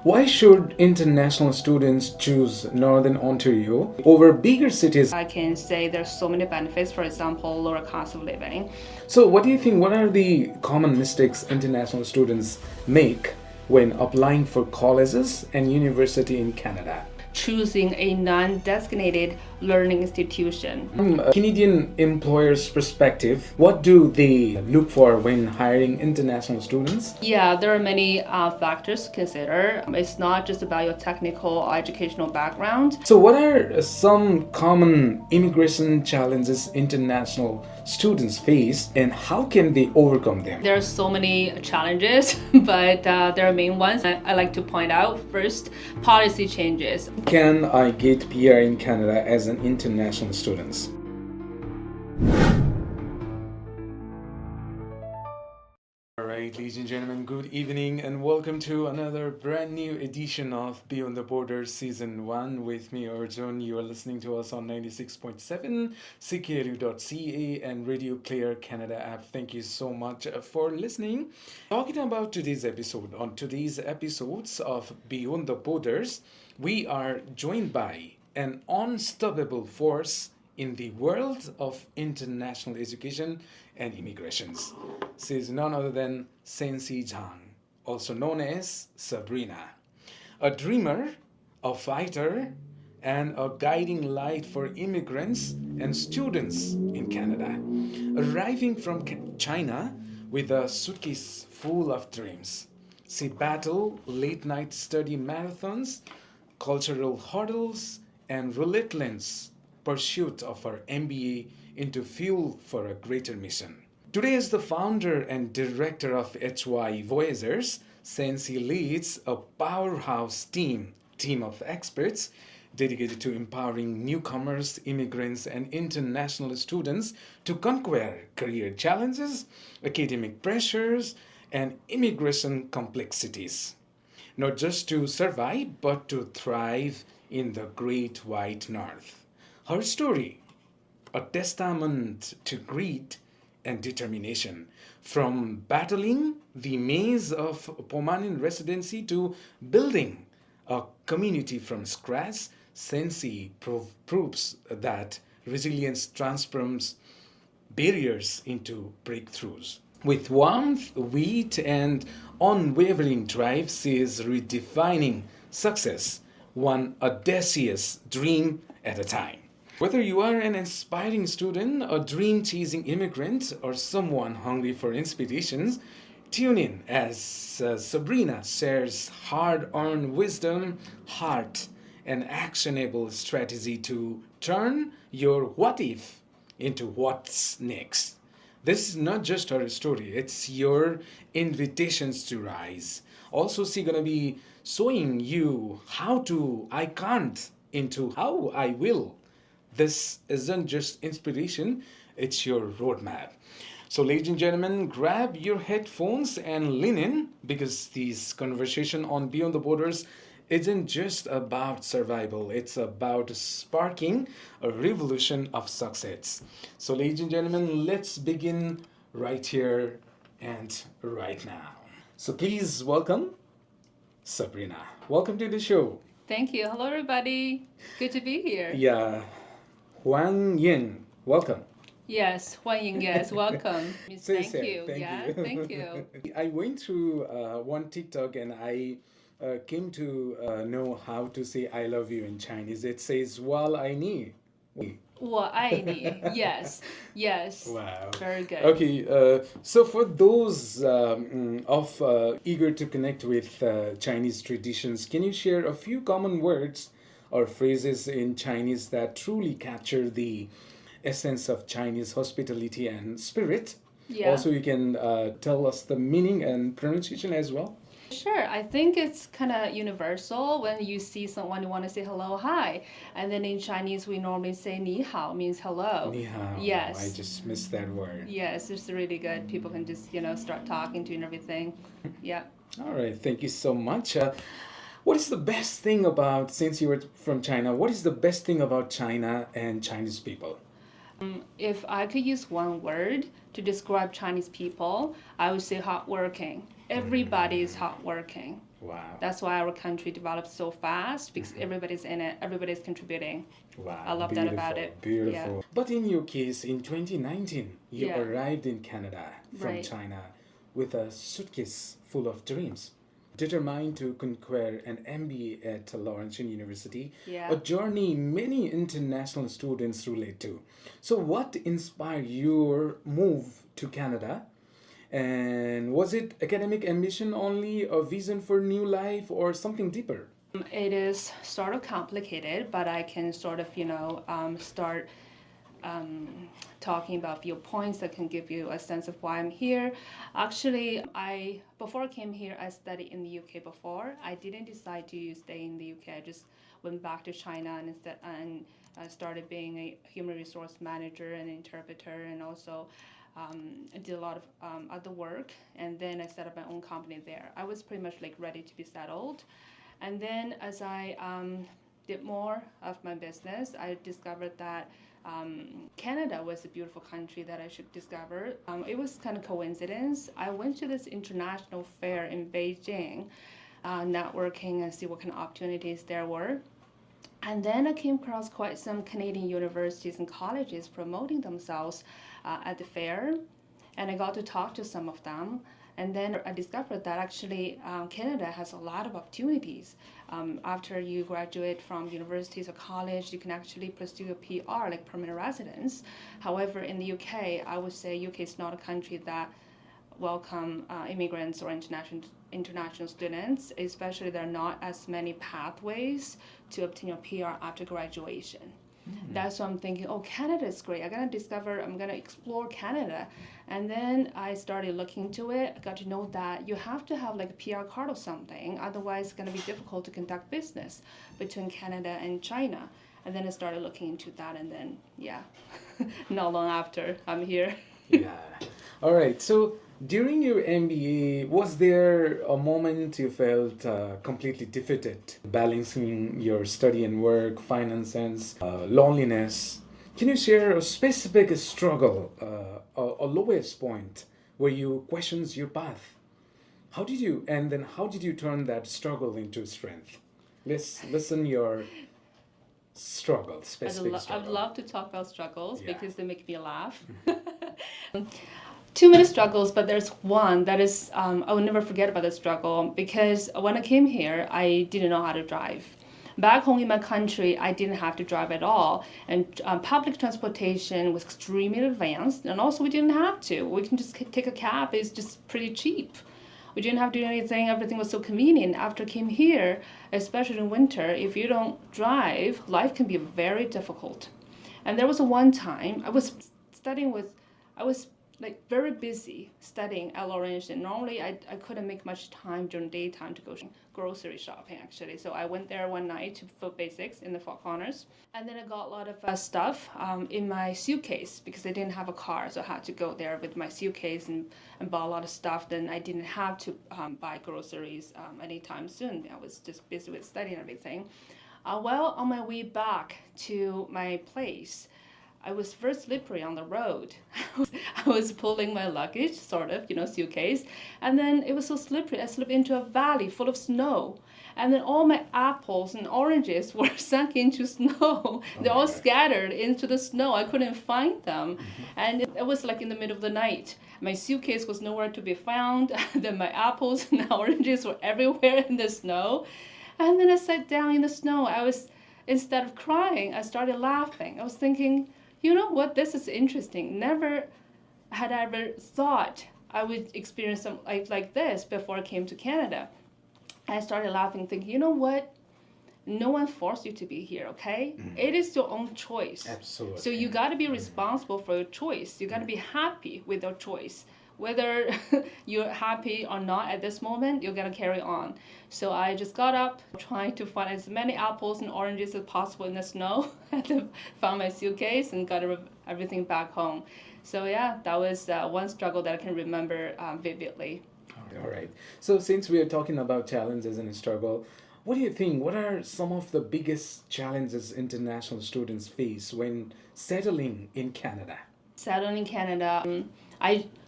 Why should international students choose Northern Ontario over bigger cities? I can say there's so many benefits, for example, lower cost of living. So what do you think, what are the common mistakes international students make when applying for colleges and university in Canada? Choosing a non-designated learning institution. From a Canadian employer's perspective, what do they look for when hiring international students? Yeah, there are many factors to consider. It's not just about your technical or educational background. So what are some common immigration challenges international students face and how can they overcome them? There are so many challenges, but there are main ones I like to point out. First, policy changes. Can I get PR in Canada as an international student? Alright, ladies and gentlemen, good evening and welcome to another brand new edition of Beyond the Borders Season 1 with me, Arjun. You are listening to us on 96.7 CKLU.ca and Radio Player Canada app. Thank you so much for listening. Talking about today's episode, on today's episodes of Beyond the Borders, we are joined by an unstoppable force in the world of international education and immigrations. She is none other than Shensi Zhang, also known as Sabrina. A dreamer, a fighter, and a guiding light for immigrants and students in Canada. Arriving from China with a suitcase full of dreams, she battled late-night study marathons, cultural hurdles, and relentless pursuit of her MBA into fuel for a greater mission. Today, as the founder and director of HY Voyagers, Shensi leads a powerhouse team of experts dedicated to empowering newcomers, immigrants, and international students to conquer career challenges, academic pressures, and immigration complexities. Not just to survive, but to thrive in the Great White North. Her story, a testament to grit and determination. From battling the maze of Permanent Residency to building a community from scratch, Shensi proves that resilience transforms barriers into breakthroughs. With warmth, wit, and unwavering drive, she is redefining success, one audacious dream at a time. Whether you are an aspiring student, a dream-chasing immigrant, or someone hungry for inspirations, tune in as Sabrina shares hard-earned wisdom, heart, and actionable strategy to turn your what if into what's next. This is not just her story, it's your invitations to rise. Also, she's gonna be showing you how to I can't into how I will. This isn't just inspiration, it's your roadmap. So, ladies and gentlemen, grab your headphones and lean in because this conversation on Beyond the Borders isn't just about survival, it's about sparking a revolution of success. So, ladies and gentlemen, let's begin right here and right now. So, please welcome Sabrina. Welcome to the show. Thank you. Hello, everybody. Good to be here. Yeah. Huang Yin, welcome. Yes, 欢迎, yes, welcome. Thank Say, you. Yeah, thank you. I went through one TikTok and I came to know how to say I love you in Chinese. It says 我爱你. 我爱你. Yes, yes. Wow. Very good. Okay, so for those eager to connect with Chinese traditions, can you share a few common words or phrases in Chinese that truly capture the essence of Chinese hospitality and spirit? Yeah. Also, you can tell us the meaning and pronunciation as well. Sure, I think it's kind of universal. When you see someone, you want to say hello, hi. And then in Chinese, we normally say 你好, means hello. 你好. Yes. I just missed that word. Yes, it's really good. People can just, start talking to you and everything. Yeah. All right, thank you so much. What is the best thing about, since you were from China, what is the best thing about China and Chinese people? If I could use one word to describe Chinese people, I would say hardworking. Everybody is hardworking. Wow. That's why our country developed so fast, because everybody's in it, everybody's contributing. Wow. I love that about it. Beautiful. Yeah. But in your case, in 2019, you Yeah. arrived in Canada from Right. China with a suitcase full of dreams. Determined to conquer an MBA at Laurentian University, Yeah. a journey many international students relate to. So, what inspired your move to Canada? And was it academic ambition only, a vision for new life, or something deeper? It is sort of complicated, but I can sort of, start talking about a few points that can give you a sense of why I'm here. Actually, before I came here, I studied in the UK before. I didn't decide to stay in the UK. I just went back to China and I started being a human resource manager and interpreter, and also I did a lot of other work. And then I set up my own company there. I was pretty much like ready to be settled. And then as I did more of my business, I discovered that Canada was a beautiful country that I should discover. It was kind of coincidence. I went to this international fair in Beijing, networking and see what kind of opportunities there were. And then I came across quite some Canadian universities and colleges promoting themselves at the fair, and I got to talk to some of them. And then I discovered that actually Canada has a lot of opportunities. After you graduate from universities or college, you can actually pursue a PR, like permanent residence. However, in the UK, I would say UK is not a country that welcome immigrants or international students, especially there are not as many pathways to obtain your PR after graduation. That's why I'm thinking, oh, Canada is great. I'm going to explore Canada. And then I started looking into it. I got to know that you have to have like a PR card or something. Otherwise, it's going to be difficult to conduct business between Canada and China. And then I started looking into that. And then, yeah, not long after, I'm here. Yeah. All right. So during your MBA, was there a moment you felt completely defeated, balancing your study and work, finances, loneliness? Can you share a specific struggle, a lowest point where you questions your path? How did you turn that struggle into strength? Let's listen your struggle, specific I'd struggle. love to talk about struggles Yeah. because they make me laugh. Too many struggles, but there's one that is, I will never forget about the struggle, because when I came here, I didn't know how to drive. Back home in my country, I didn't have to drive at all, and public transportation was extremely advanced, and also we didn't have to. We can just take a cab, it's just pretty cheap. We didn't have to do anything, everything was so convenient. After I came here, especially in winter, if you don't drive, life can be very difficult. And there was one time, I was like very busy studying at Laurentian. Normally, I couldn't make much time during daytime to go grocery shopping, actually. So I went there one night to Food Basics in the Four Corners. And then I got a lot of stuff in my suitcase because I didn't have a car. So I had to go there with my suitcase and buy a lot of stuff. Then I didn't have to buy groceries anytime soon. I was just busy with studying and everything. Well, on my way back to my place, I was very slippery on the road. I was pulling my luggage, sort of, suitcase, and then it was so slippery. I slipped into a valley full of snow, and then all my apples and oranges were sunk into snow. They all scattered into the snow. I couldn't find them, and it was like in the middle of the night. My suitcase was nowhere to be found. Then my apples and oranges were everywhere in the snow, and then I sat down in the snow. Instead of crying, I started laughing. I was thinking, you know what, this is interesting. Never had I ever thought I would experience something like this before I came to Canada. I started laughing, thinking, you know what? No one forced you to be here, okay? It is your own choice. Absolutely. So you got to be responsible for your choice. You got to be happy with your choice. Whether you're happy or not at this moment, you're going to carry on. So I just got up, trying to find as many apples and oranges as possible in the snow. And found my suitcase and got everything back home. So yeah, that was one struggle that I can remember vividly. All right. So since we are talking about challenges and struggle, what do you think? What are some of the biggest challenges international students face when settling in Canada? Settling in Canada,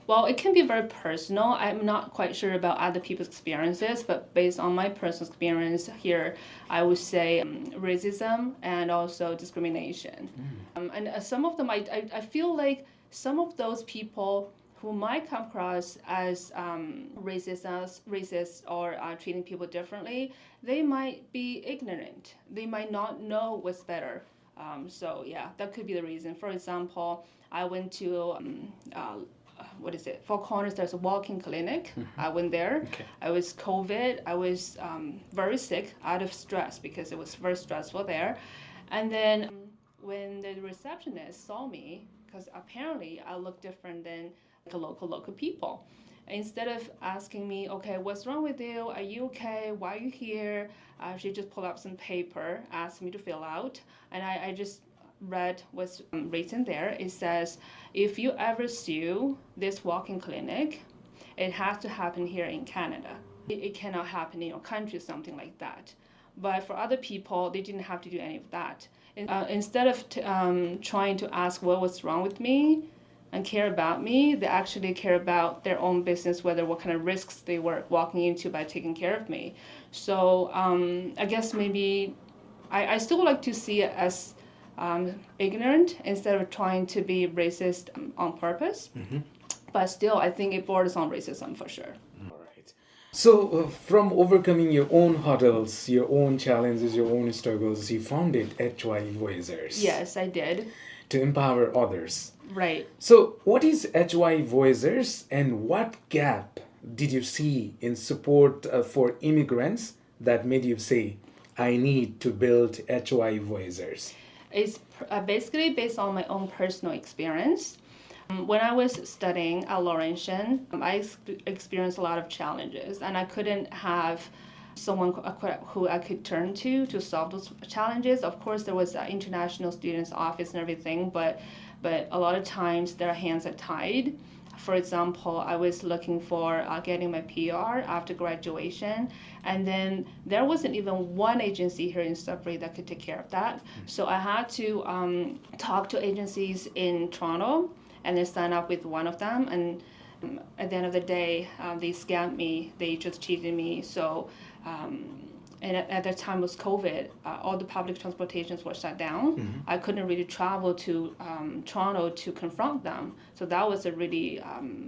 Well, it can be very personal. I'm not quite sure about other people's experiences, but based on my personal experience here, I would say racism and also discrimination. And some of them, I feel like some of those people who might come across as racist or treating people differently, they might be ignorant. They might not know what's better. So yeah, that could be the reason. For example, I went to what is it? Four Corners. There's a walk-in clinic. I went there. Okay. I was COVID. I was very sick, out of stress because it was very stressful there. And then when the receptionist saw me, because apparently I look different than the local people. Instead of asking me, okay, what's wrong with you? Are you okay? Why are you here? She just pulled up some paper, asked me to fill out, and I just read what's written there. It says, if you ever sue this walk-in clinic, it has to happen here in Canada. It cannot happen in your country, something like that. But for other people, they didn't have to do any of that. Instead of trying to ask what was wrong with me and care about me, they actually care about their own business, whether what kind of risks they were walking into by taking care of me. So I guess maybe I still like to see it as ignorant instead of trying to be racist on purpose. But still, I think it borders on racism for sure. All right. So, from overcoming your own hurdles, your own challenges, your own struggles, you founded HY Voyagers. Yes, I did. To empower others. Right. So, what is HY Voyagers and what gap did you see in support for immigrants that made you say, I need to build HY Voyagers? It's basically based on my own personal experience. When I was studying at Laurentian, I experienced a lot of challenges, and I couldn't have someone who I could turn to solve those challenges. Of course, there was an international students office and everything, but a lot of times their hands are tied. For example, I was looking for getting my PR after graduation, and then there wasn't even one agency here in Sudbury that could take care of that. So I had to talk to agencies in Toronto and then sign up with one of them. And at the end of the day, they scammed me. They just cheated me. So. And at that time was COVID. All the public transportations were shut down. I couldn't really travel to Toronto to confront them. So that was a really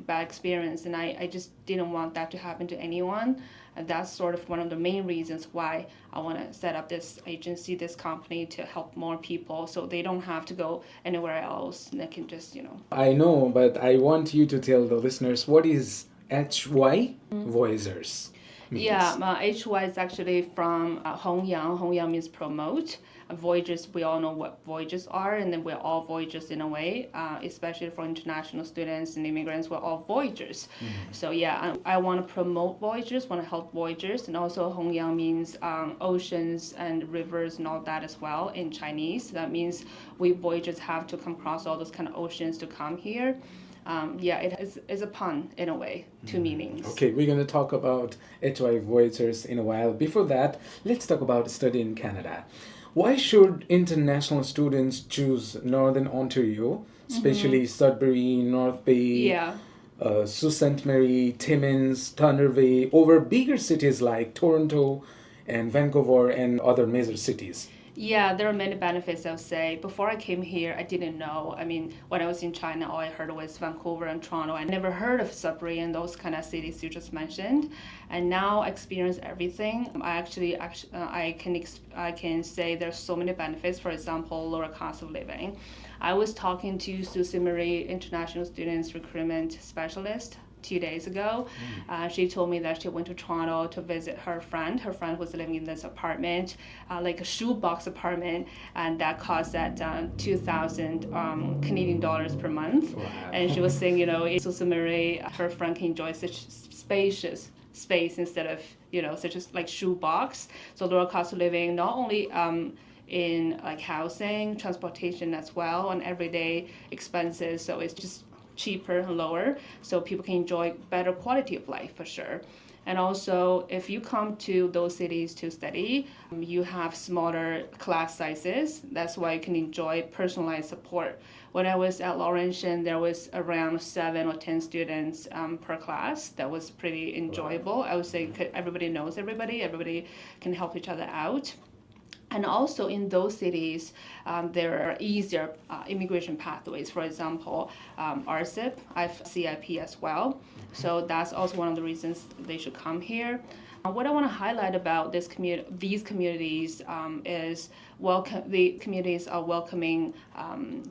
bad experience, and I just didn't want that to happen to anyone. And that's sort of one of the main reasons why I want to set up this agency, this company, to help more people so they don't have to go anywhere else. They can just, I know, but I want you to tell the listeners, what is HY Voyagers? Means. Yeah, HY is actually from Hongyang. Hongyang means promote. Voyagers, we all know what voyagers are, and then we're all voyagers in a way, especially for international students and immigrants, we're all voyagers. So yeah, I want to promote voyagers, want to help voyagers, and also Hongyang means oceans and rivers and all that as well in Chinese. That means we voyagers have to come across all those kind of oceans to come here. It is a pun in a way, two meanings. Okay, we're going to talk about HY Voyagers in a while. Before that, let's talk about study in Canada. Why should international students choose Northern Ontario, especially Sudbury, North Bay, Sault Ste. Marie, Timmins, Thunder Bay, over bigger cities like Toronto and Vancouver and other major cities? Yeah, there are many benefits, I would say. Before I came here, I didn't know. I mean, when I was in China, all I heard was Vancouver and Toronto. I never heard of Sudbury and those kind of cities you just mentioned. And now I experience everything. I can say there's so many benefits. For example, lower cost of living. I was talking to Sault Ste. Marie International Students Recruitment Specialist 2 days ago. She told me that she went to Toronto to visit her friend. Her friend was living in this apartment, like a shoebox apartment, and that cost at 2,000 Canadian dollars per month. Wow. And she was saying, in Sault Ste. Marie, her friend can enjoy such spacious space instead of, such as like shoebox. So lower cost of living, not only in like housing, transportation as well, and everyday expenses. So it's just cheaper and lower, so people can enjoy better quality of life for sure. And also, if you come to those cities to study, you have smaller class sizes. That's why you can enjoy personalized support. When I was at Laurentian, there was around 7 or 10 students per class. That was pretty enjoyable. I would say everybody knows everybody. Everybody can help each other out. And also in those cities, there are easier immigration pathways. For example, RCIP, I have CIP as well. So that's also one of the reasons they should come here. What I want to highlight about these communities is the communities are welcoming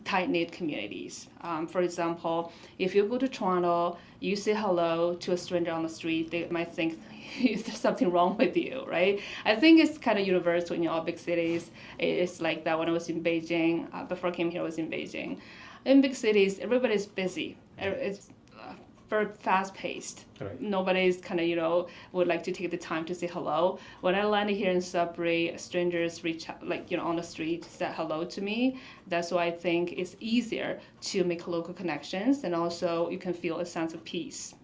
tight-knit communities. For example, if you go to Toronto, you say hello to a stranger on the street, they might think there's something wrong with you, right? I think it's kind of universal in all big cities. It's like that when I was in Beijing. Before I came here, I was in Beijing. In big cities, everybody's busy. It's very fast-paced. Right. Nobody's kind of, would like to take the time to say hello. When I landed here in Sudbury, strangers reach out, on the street, said hello to me. That's why I think it's easier to make local connections, and also you can feel a sense of peace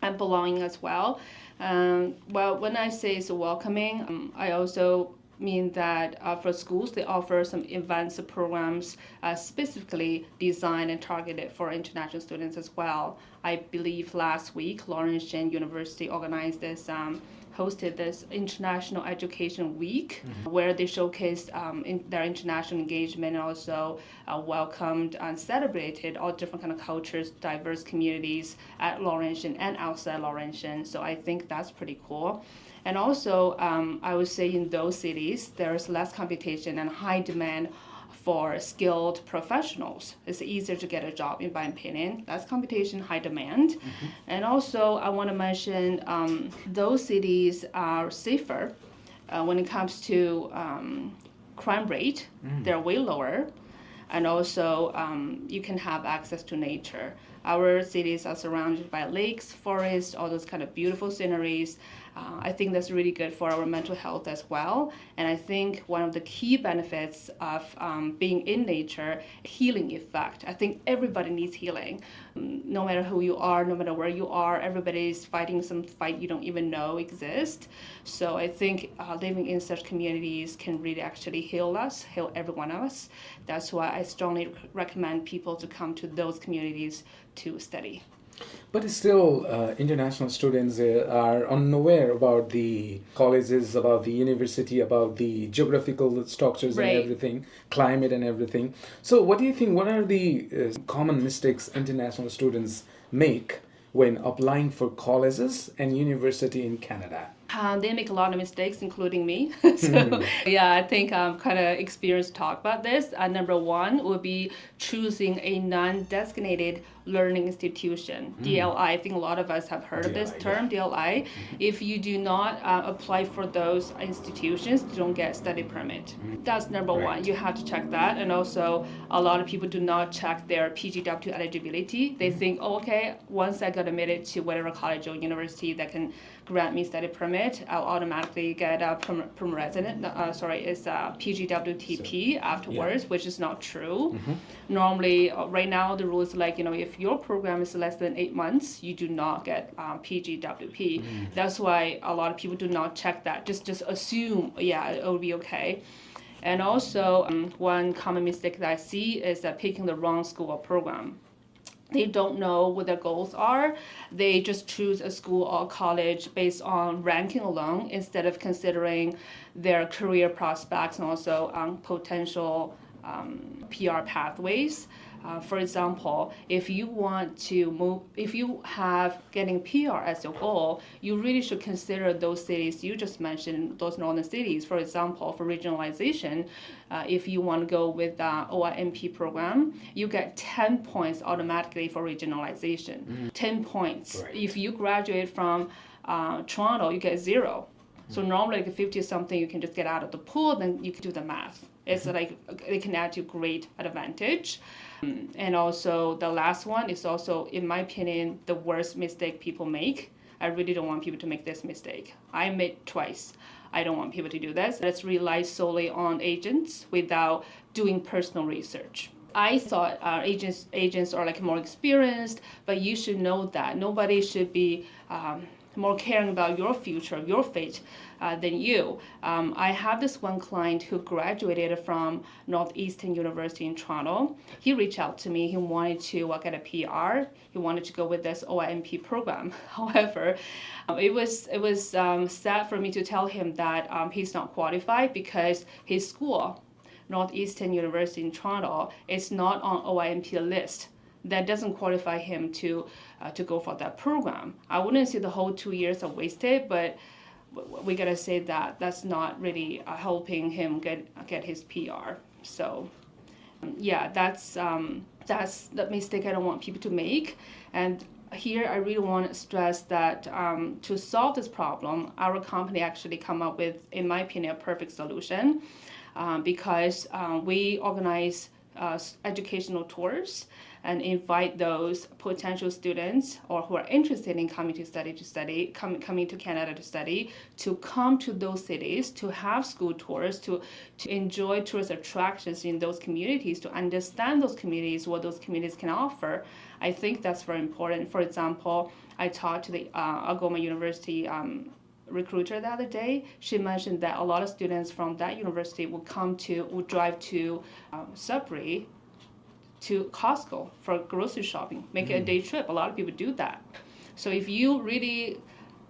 and belonging as well. Well, when I say it's welcoming, I also mean that for schools, they offer some events and programs specifically designed and targeted for international students as well. I believe last week, Laurentian University organized this, hosted this International Education Week, where they showcased their international engagement and also welcomed and celebrated all different kind of cultures, diverse communities at Laurentian and outside Laurentian. So I think that's pretty cool. And also, I would say in those cities, there's less competition and high demand for skilled professionals. It's easier to get a job, in my opinion. Less competition, high demand. And also, I want to mention those cities are safer when it comes to crime rate. They're way lower. And also, you can have access to nature. Our cities are surrounded by lakes, forests, all those kind of beautiful sceneries. I think that's really good for our mental health as well. And I think one of the key benefits of being in nature, healing effect. I think everybody needs healing. No matter who you are, no matter where you are, everybody's fighting some fight you don't even know exists. So I think living in such communities can really actually heal us, heal every one of us. That's why I strongly recommend people to come to those communities to study. But still, international students are unaware about the colleges, about the university, about the geographical structures and everything, climate and everything. So what do you think, what are the common mistakes international students make when applying for colleges and university in Canada? They make a lot of mistakes, including me. So, yeah, I think I'm kind of experienced to talk about this. Number one would be choosing a non-designated learning institution, DLI. I think a lot of us have heard of this term, DLI. If you do not apply for those institutions, you don't get study permit. That's number one. You have to check that. And also, a lot of people do not check their PGW eligibility. They think, oh, okay, once I got admitted to whatever college or university that can grant me study permit, I'll automatically get a permanent resident. It's a PGWTP afterwards, which is not true. Normally, right now the rule is if your program is less than 8 months, you do not get PGWP. That's why a lot of people do not check that. Just assume, it will be okay. And also, one common mistake that I see is that picking the wrong school or program. They don't know what their goals are. They just choose a school or college based on ranking alone instead of considering their career prospects and also potential PR pathways. For example, if you want to move, if you have getting PR as your goal, you really should consider those cities you just mentioned, those northern cities. For example, for regionalization, if you want to go with the OIMP program, you get 10 points automatically for regionalization. 10 points. Right. If you graduate from Toronto, you get 0. So normally like 50 or something, you can just get out of the pool, then you can do the math. It's like it can add you great advantage. And also the last one is also, in my opinion, the worst mistake people make. I really don't want people to make this mistake. I made twice. I don't want people to do this. Let's rely solely on agents without doing personal research. I thought agents are like more experienced, but you should know that nobody should be more caring about your future, your fate, than you. I have this one client who graduated from Northeastern University in Toronto. He reached out to me. He wanted to get a PR. He wanted to go with this OIMP program. However, it was sad for me to tell him that he's not qualified because his school, Northeastern University in Toronto, is not on OIMP list. That doesn't qualify him to go for that program. I wouldn't say the whole 2 years are wasted, but we gotta say that that's not really helping him get his PR. So yeah, that's the mistake I don't want people to make. And here I really want to stress that to solve this problem, our company actually come up with, in my opinion, a perfect solution, because we organize educational tours and invite those potential students or who are interested in coming to Canada to study, to come to those cities, to have school tours, to enjoy tourist attractions in those communities, to understand those communities, what those communities can offer. I think that's very important. For example, I talked to the Algoma University recruiter the other day. She mentioned that a lot of students from that university would drive to Sudbury, to Costco for grocery shopping, make it a day trip. A lot of people do that. So if you really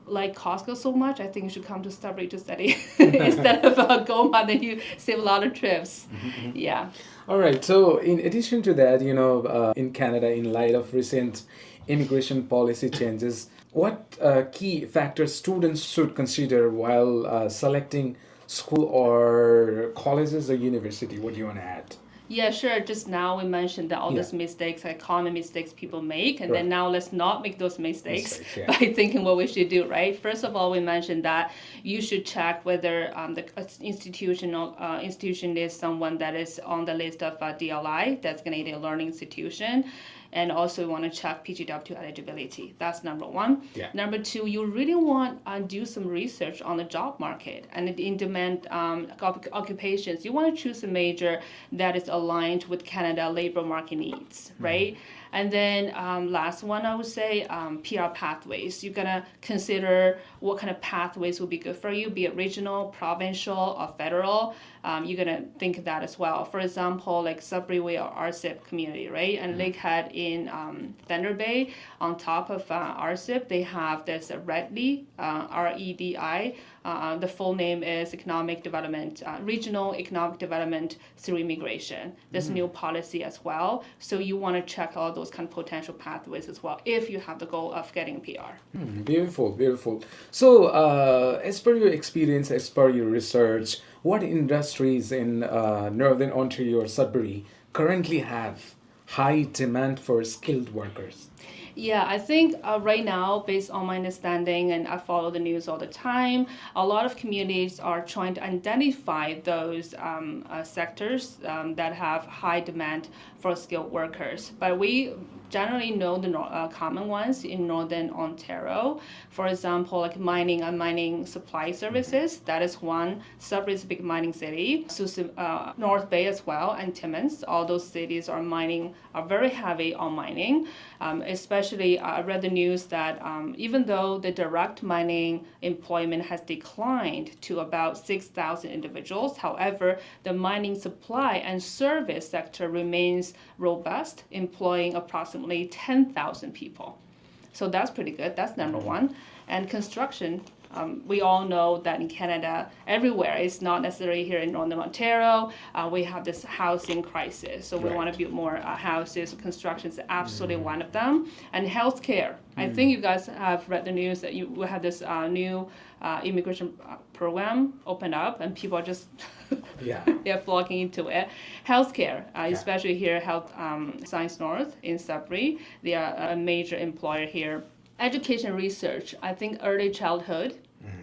like Costco so much, I think you should come to Sudbury to study instead of Algoma. Then you save a lot of trips. Yeah. All right. So in addition to that, in Canada, in light of recent immigration policy changes, what key factors students should consider while selecting school or colleges or university? What do you want to add? Yeah, sure. Just now we mentioned that all these mistakes, common mistakes people make, and then now let's not make those mistakes by thinking what we should do, right? First of all, we mentioned that you should check whether the institution is someone that is on the list of DLI, designated learning institution. And also you want to check PGW eligibility. That's number one. Yeah. Number two, you really want to do some research on the job market and in-demand occupations. You want to choose a major that is aligned with Canada labor market needs, right? And then last one, I would say PR pathways. You're gonna consider what kind of pathways will be good for you, be it regional, provincial, or federal. You're gonna think of that as well. For example, like Sudbury, we are RCIP community, right? And Lakehead in Thunder Bay, on top of RCIP, they have this REDI, REDI. The full name is Economic Development, Regional Economic Development through Immigration. There's new policy as well. So you want to check all those kind of potential pathways as well if you have the goal of getting PR. Beautiful, beautiful. So as per your experience, as per your research, what industries in Northern Ontario or Sudbury currently have high demand for skilled workers? Yeah, I think right now, based on my understanding, and I follow the news all the time, a lot of communities are trying to identify those sectors that have high demand for skilled workers. But we generally know the common ones in Northern Ontario. For example, like mining and mining supply services, that is one. Sudbury is a big mining city. North Bay as well, and Timmins, all those cities are very heavy on mining. Especially, I read the news that even though the direct mining employment has declined to about 6,000 individuals, however, the mining supply and service sector remains robust, employing approximately 10,000 people. So that's pretty good. That's number one. And construction, we all know that in Canada, everywhere, it's not necessarily here in Northern Ontario, we have this housing crisis. So we want to build more houses. Construction is absolutely one of them. And healthcare. I think you guys have read the news that we have this new immigration program opened up, and people are just they're flocking into it. Healthcare, especially here, Health Science North in Sudbury, they are a major employer here. Education research, I think early childhood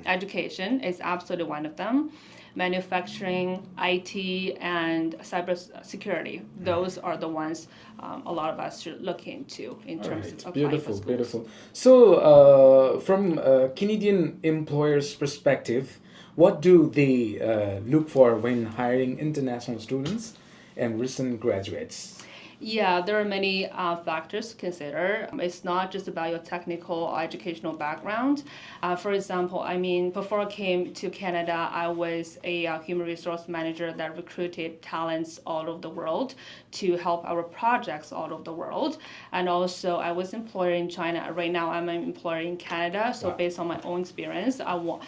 education is absolutely one of them. Manufacturing, IT, and cybersecurity, those are the ones a lot of us should look into in terms of applying for schools. Beautiful. So from a Canadian employer's perspective, what do they look for when hiring international students and recent graduates? Yeah, there are many factors to consider. It's not just about your technical or educational background. For example, I mean, before I came to Canada, I was a human resource manager that recruited talents all over the world to help our projects all over the world. And also, I was employer in China. Right now, I'm an employer in Canada. So, based on my own experience, I want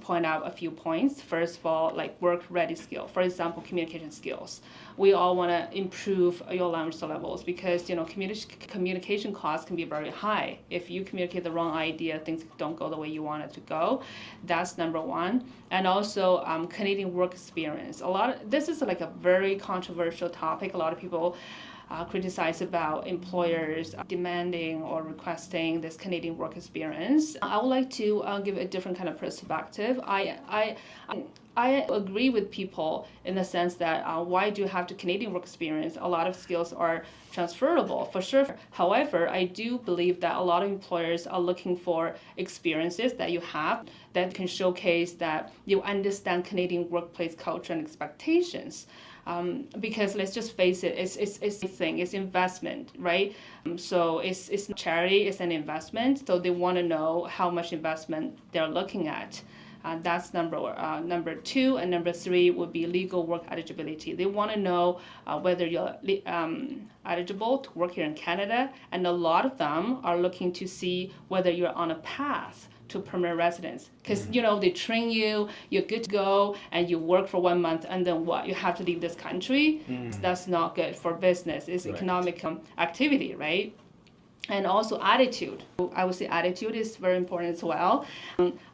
point out a few points. First of all, like work-ready skill. For example, communication skills. We all want to improve your language levels because communication costs can be very high. If you communicate the wrong idea, things don't go the way you want it to go. That's number one. And also Canadian work experience. This is like a very controversial topic. A lot of people criticize about employers demanding or requesting this Canadian work experience. I would like to give a different kind of perspective. I agree with people in the sense that why do you have the Canadian work experience? A lot of skills are transferable for sure. However, I do believe that a lot of employers are looking for experiences that you have that can showcase that you understand Canadian workplace culture and expectations. Because let's just face it, it's investment, right? So it's not charity, it's an investment. So they want to know how much investment they're looking at. That's number two, and number three would be legal work eligibility. They want to know whether you're eligible to work here in Canada, and a lot of them are looking to see whether you're on a path to permanent residence, because they train you, you're good to go, and you work for 1 month, and then what? You have to leave this country. That's not good for business. It's economic activity, right? And also attitude. I would say attitude is very important as well.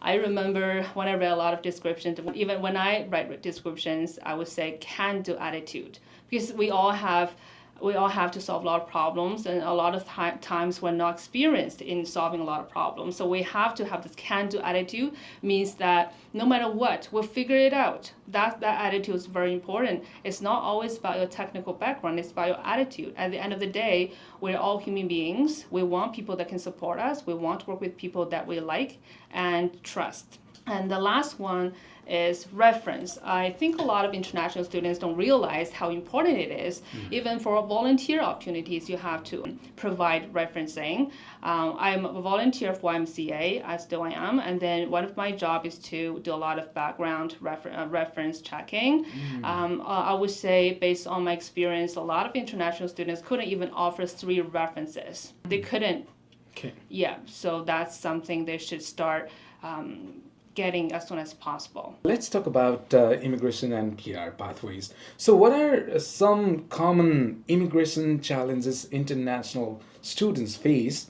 I remember when I read a lot of descriptions, even when I write descriptions, I would say can-do attitude, because we all have to solve a lot of problems, and a lot of times we're not experienced in solving a lot of problems. So we have to have this can-do attitude, means that no matter what, we'll figure it out. That attitude is very important. It's not always about your technical background, it's about your attitude. At the end of the day, we're all human beings. We want people that can support us. We want to work with people that we like and trust. And the last one is reference. I think a lot of international students don't realize how important it is. Even for volunteer opportunities, you have to provide referencing. I'm a volunteer for YMCA, I still am, and then one of my job is to do a lot of background reference checking. I would say, based on my experience, a lot of international students couldn't even offer 3 references. They couldn't. Okay. Yeah, so that's something they should start getting as soon as possible. Let's talk about immigration and PR pathways. So what are some common immigration challenges international students face,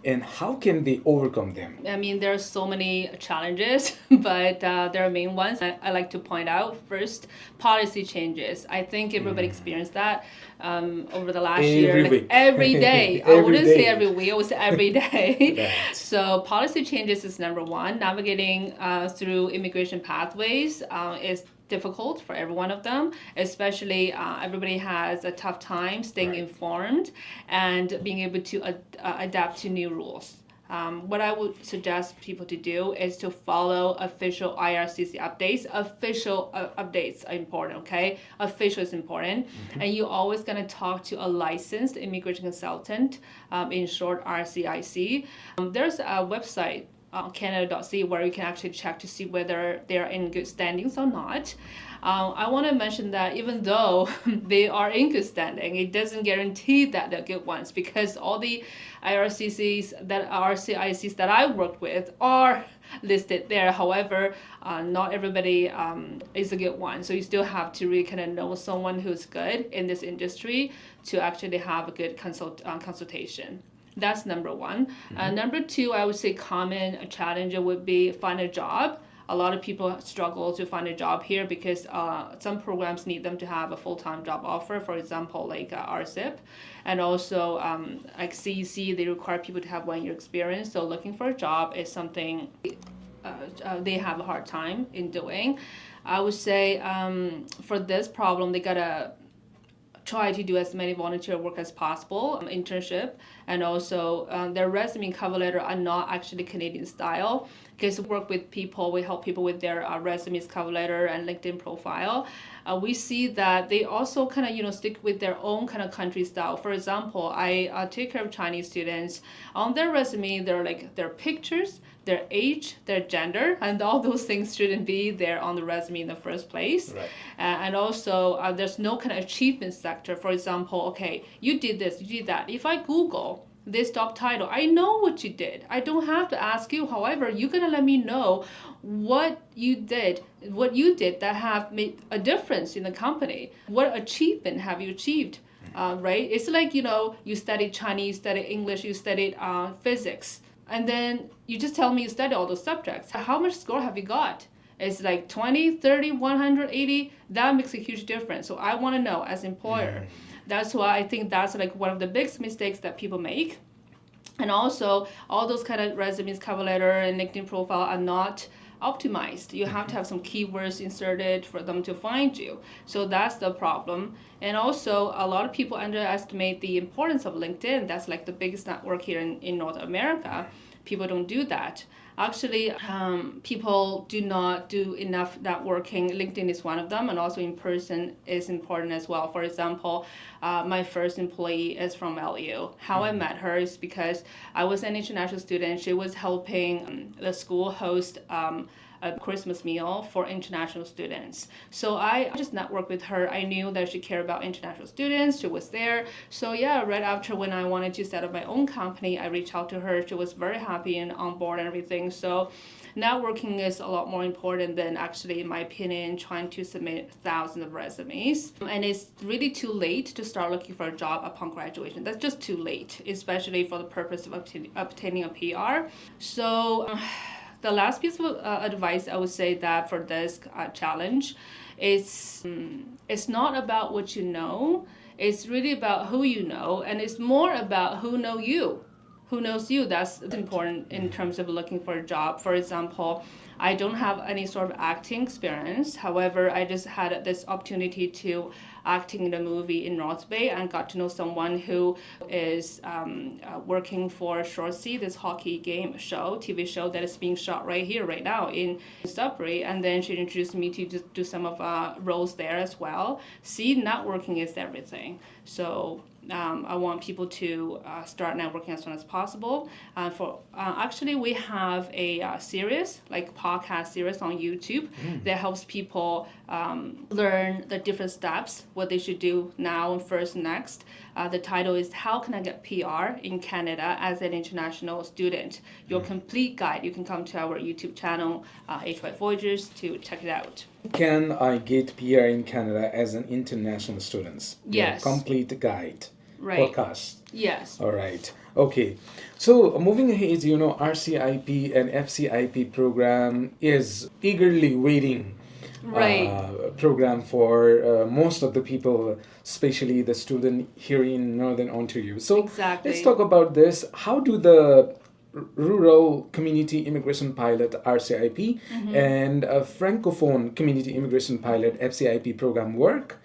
and how can they overcome them? I mean, there are so many challenges, but there are main ones I like to point out. First, policy changes. I think everybody experienced that over the last year. Week. Every day. I wouldn't say every week, I would say every day. Right. So policy changes is number one. Navigating through immigration pathways is difficult for every one of them, especially everybody has a tough time staying informed and being able to adapt to new rules. What I would suggest people to do is to follow official IRCC updates. Official updates are important, okay? Official is important. And you're always going to talk to a licensed immigration consultant, in short, RCIC. There's a website, Canada.ca, where you can actually check to see whether they're in good standings or not. I want to mention that even though they are in good standing, it doesn't guarantee that they're good ones, because all the IRCCs RCICs that I worked with are listed there. However, not everybody is a good one. So you still have to really kind of know someone who's good in this industry to actually have a good consultation. That's number one. Number two, I would say common challenge would be find a job. A lot of people struggle to find a job here because some programs need them to have a full-time job offer, for example, like RCIP. And also like CEC, they require people to have 1 year experience. So looking for a job is something they have a hard time in doing. I would say for this problem, they gotta try to do as many volunteer work as possible, internship, and also their resume and cover letter are not actually Canadian style. Because we work with people, we help people with their resumes, cover letter, and LinkedIn profile. We see that they also kind of stick with their own kind of country style. For example, I take care of Chinese students. On their resume, they're like their pictures, their age, their gender, and all those things shouldn't be there on the resume in the first place. Right. And also, there's no kind of achievement sector. For example, okay, you did this, you did that. If I Google this job title, I know what you did. I don't have to ask you. However, you're gonna let me know what you did that have made a difference in the company. What achievement have you achieved? Right? It's like you studied Chinese, studied English, you studied physics, and then you just tell me you studied all those subjects. How much score have you got? It's like 20, 30, 180. That makes a huge difference. So I want to know as employer. That's why I think that's like one of the biggest mistakes that people make. And also, all those kind of resumes, cover letter, and LinkedIn profile are not optimized. You have to have some keywords inserted for them to find you. So that's the problem. And also, a lot of people underestimate the importance of LinkedIn. That's like the biggest network here in North America. People don't do that. Actually, people do not do enough networking. LinkedIn is one of them, and also in person is important as well. For example, my first employee is from LU. How I met her is because I was an international student. She was helping the school host a Christmas meal for international students. So I just networked with her. I knew that she cared about international students. She was there. So yeah, right after when I wanted to set up my own company, I reached out to her. She was very happy and on board and everything. So networking is a lot more important than actually, in my opinion, trying to submit thousands of resumes. And it's really too late to start looking for a job upon graduation. That's just too late, especially for the purpose of obtaining a PR. So the last piece of advice I would say that for this challenge is it's not about what you know. It's really about who you know, and it's more about who knows you. That's important in terms of looking for a job. For example, I don't have any sort of acting experience. However, I just had this opportunity to acting in a movie in North Bay and got to know someone who is working for Short Sea, this hockey game show, TV show that is being shot right here, right now in Sudbury. And then she introduced me to just do some of roles there as well. See, networking is everything. So I want people to start networking as soon as possible. Actually, we have a series, like podcast series on YouTube that helps people learn the different steps, what they should do now and first next. The title is How Can I Get PR in Canada as an International Student? Your complete guide. You can come to our YouTube channel, HY Voyagers, to check it out. Can I get PR in Canada as an international student? Yes. Your complete guide. Right. Podcast. Yes. All right. Okay. So moving ahead, RCIP and FCIP program is eagerly waiting program for most of the people, especially the student here in Northern Ontario. So exactly. Let's talk about this. How do the Rural Community Immigration Pilot RCIP and Francophone Community Immigration Pilot FCIP program work?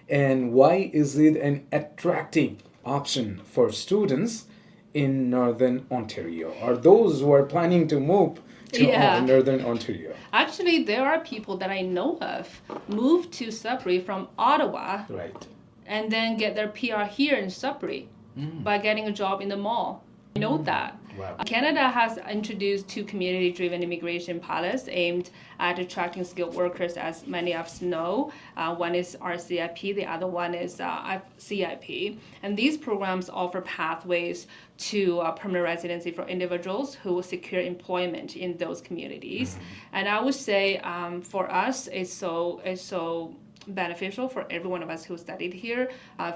And why is it an attractive option for students in Northern Ontario or those who are planning to move to Northern Ontario? Actually, there are people that I know of moved to Sudbury from Ottawa, right, and then get their PR here in Sudbury by getting a job in the mall. I know that. Wow. Canada has introduced 2 community-driven immigration pilots aimed at attracting skilled workers, as many of us know. One is RCIP, the other one is FCIP. And these programs offer pathways to permanent residency for individuals who will secure employment in those communities. And I would say for us, it's so beneficial for every one of us who studied here.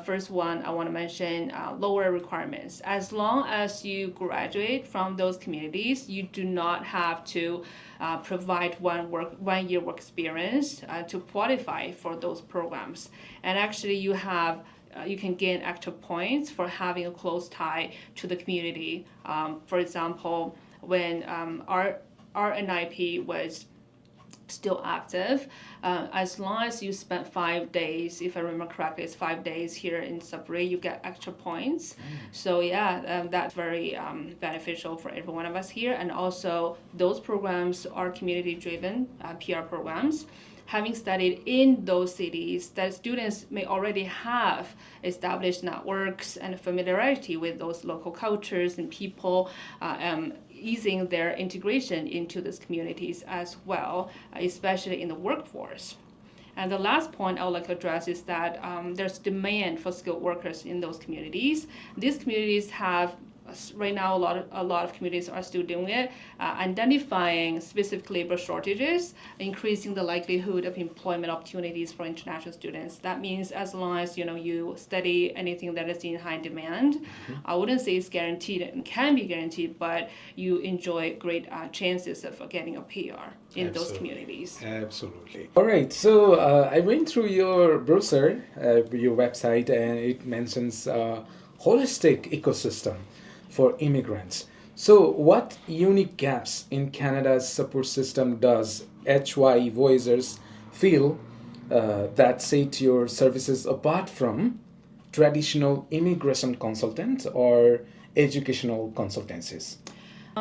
First one, I want to mention lower requirements. As long as you graduate from those communities, you do not have to provide 1 year work experience to qualify for those programs. And actually, you can gain extra points for having a close tie to the community. For example, when our NIP was still active. As long as you spend 5 days, if I remember correctly, it's 5 days here in Sudbury, you get extra points. So yeah, that's very beneficial for every one of us here. And also those programs are community-driven PR programs. Having studied in those cities, that students may already have established networks and familiarity with those local cultures and people, easing their integration into these communities as well, especially in the workforce. And the last point I would like to address is that there's demand for skilled workers in those communities. These communities have right now a lot of communities are still doing it, identifying specific labor shortages, increasing the likelihood of employment opportunities for international students. That means as long as you study anything that is in high demand, I wouldn't say it's guaranteed and can be guaranteed, but you enjoy great chances of getting a PR in those communities. Absolutely. All right. So I went through your brochure, your website, and it mentions holistic ecosystem for immigrants. So what unique gaps in Canada's support system does HY Voyagers feel that set your services apart from traditional immigration consultants or educational consultancies?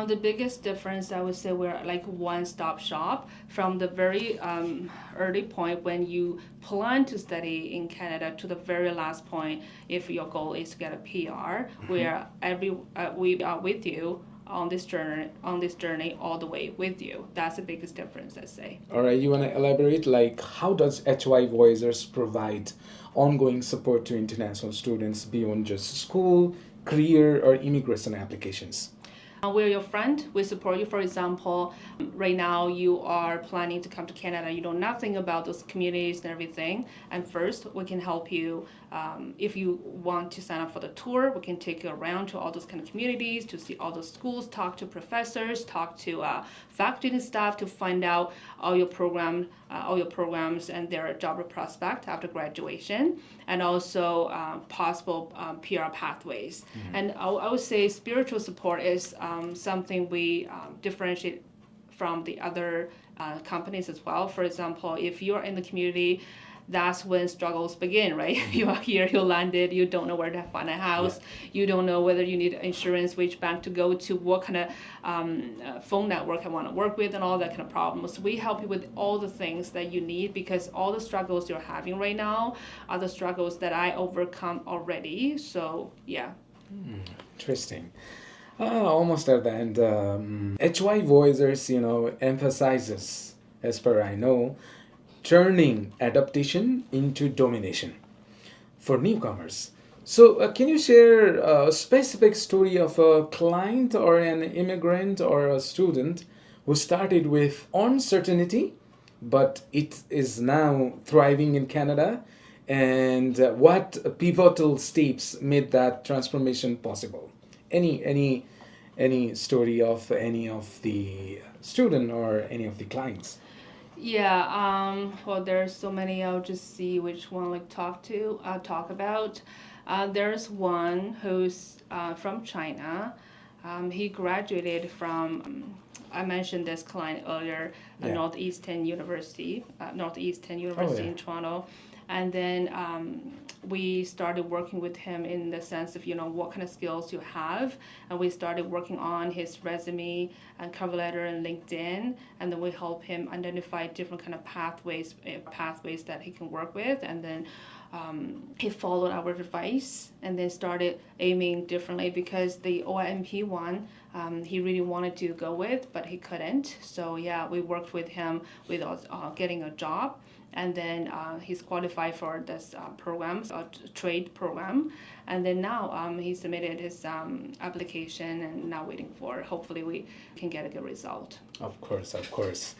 The biggest difference, I would say, we're like one-stop shop from the very early point when you plan to study in Canada to the very last point. If your goal is to get a PR, we are with you on this journey all the way with you. That's the biggest difference, I'd say. All right, you want to elaborate? Like, how does HY Voyagers provide ongoing support to international students beyond just school, career, or immigration applications? We're your friend. We support you. For example, right now you are planning to come to Canada. You know nothing about those communities and everything. And first, we can help you. If you want to sign up for the tour, we can take you around to all those kind of communities to see all those schools, talk to professors, talk to faculty and staff to find out all your programs and their job prospect after graduation, and also possible PR pathways. And I would say spiritual support is something we differentiate from the other companies as well. For example, if you're in the community, that's when struggles begin, right? You are here, you landed, you don't know where to find a house, you don't know whether you need insurance, which bank to go to, what kind of phone network I want to work with, and all that kind of problems. We help you with all the things that you need, because all the struggles you're having right now are the struggles that I overcome already. So yeah. Interesting. Almost at the end. HY Voyagers, emphasizes, as per I know, turning adaptation into domination for newcomers. So, can you share a specific story of a client or an immigrant or a student who started with uncertainty, but it is now thriving in Canada, and what pivotal steps made that transformation possible? Any story of any of the student or any of the clients? Yeah, well, there's so many. I'll just see which one like talk about. There's one who's from China. He graduated from, I mentioned this client earlier, Northeastern University in Toronto. And then we started working with him in the sense of, what kind of skills you have. And we started working on his resume and cover letter and LinkedIn. And then we help him identify different kind of pathways that he can work with. And then he followed our advice and then started aiming differently, because the OMP one, he really wanted to go with, but he couldn't. So yeah, we worked with him with getting a job. And then he's qualified for this trade program. And then now he submitted his application, and now waiting for, hopefully we can get a good result. Of course.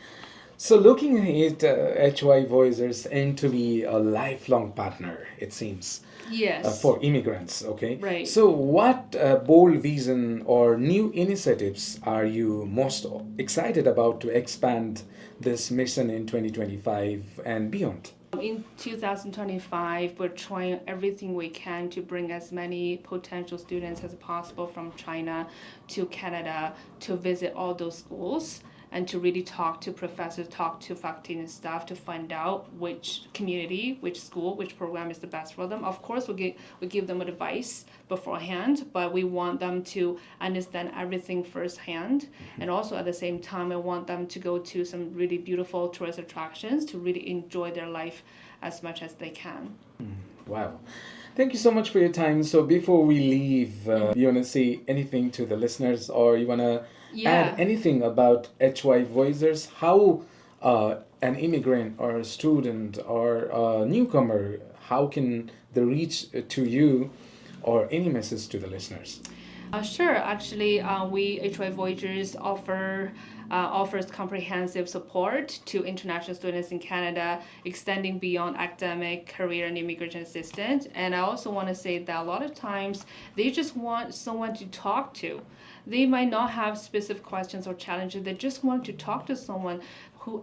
So looking at HY Voyagers aim to be a lifelong partner, it seems. Yes. For immigrants, okay? Right. So what bold vision or new initiatives are you most excited about to expand this mission in 2025 and beyond? In 2025, we're trying everything we can to bring as many potential students as possible from China to Canada to visit all those schools. and to really talk to professors, talk to faculty and staff to find out which community, which school, which program is the best for them. Of course, we give them advice beforehand, but we want them to understand everything firsthand. And also at the same time, I want them to go to some really beautiful tourist attractions to really enjoy their life as much as they can. Wow. Thank you so much for your time. So before we leave, you want to say anything to the listeners, or you want to add anything about HY Voyagers? How an immigrant or a student or a newcomer, how can they reach to you, or any message to the listeners? Sure. Actually, we HY Voyagers offers comprehensive support to international students in Canada, extending beyond academic, career, and immigration assistance. And I also want to say that a lot of times they just want someone to talk to. They might not have specific questions or challenges. They just want to talk to someone who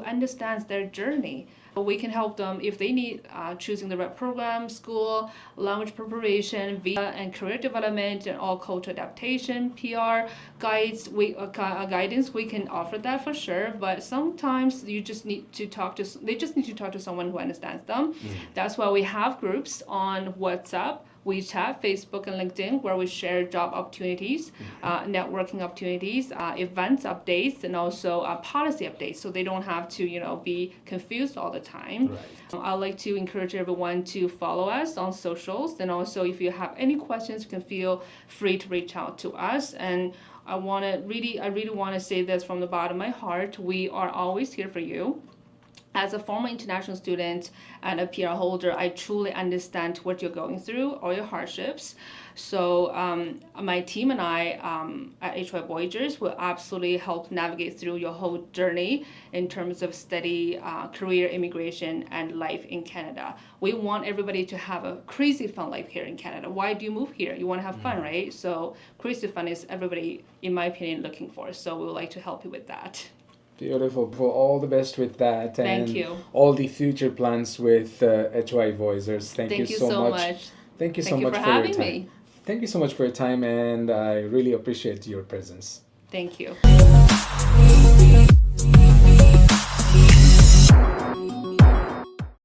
understands their journey. We can help them if they need choosing the right program, school, language preparation, visa and career development, and all culture adaptation, PR guides. Guidance. We can offer that for sure. But sometimes you just need to talk to. They just need to talk to someone who understands them. That's why we have groups on WhatsApp, WeChat, Facebook, and LinkedIn, where we share job opportunities, networking opportunities, events updates, and also policy updates, so they don't have to, be confused all the time. Right. I'd like to encourage everyone to follow us on socials, and also if you have any questions, you can feel free to reach out to us. And I really want to say this from the bottom of my heart: we are always here for you. As a former international student and a PR holder, I truly understand what you're going through, all your hardships. So my team and I at HY Voyagers will absolutely help navigate through your whole journey in terms of study, career, immigration, and life in Canada. We want everybody to have a crazy fun life here in Canada. Why do you move here? You want to have fun, right? So crazy fun is everybody, in my opinion, looking for. So we would like to help you with that. Beautiful. For all the best with that. Thank and you. all the future plans with HY Voyagers. Thank you so much. Thank you so much for your having time. me. Thank you so much for your time, and I really appreciate your presence. Thank you.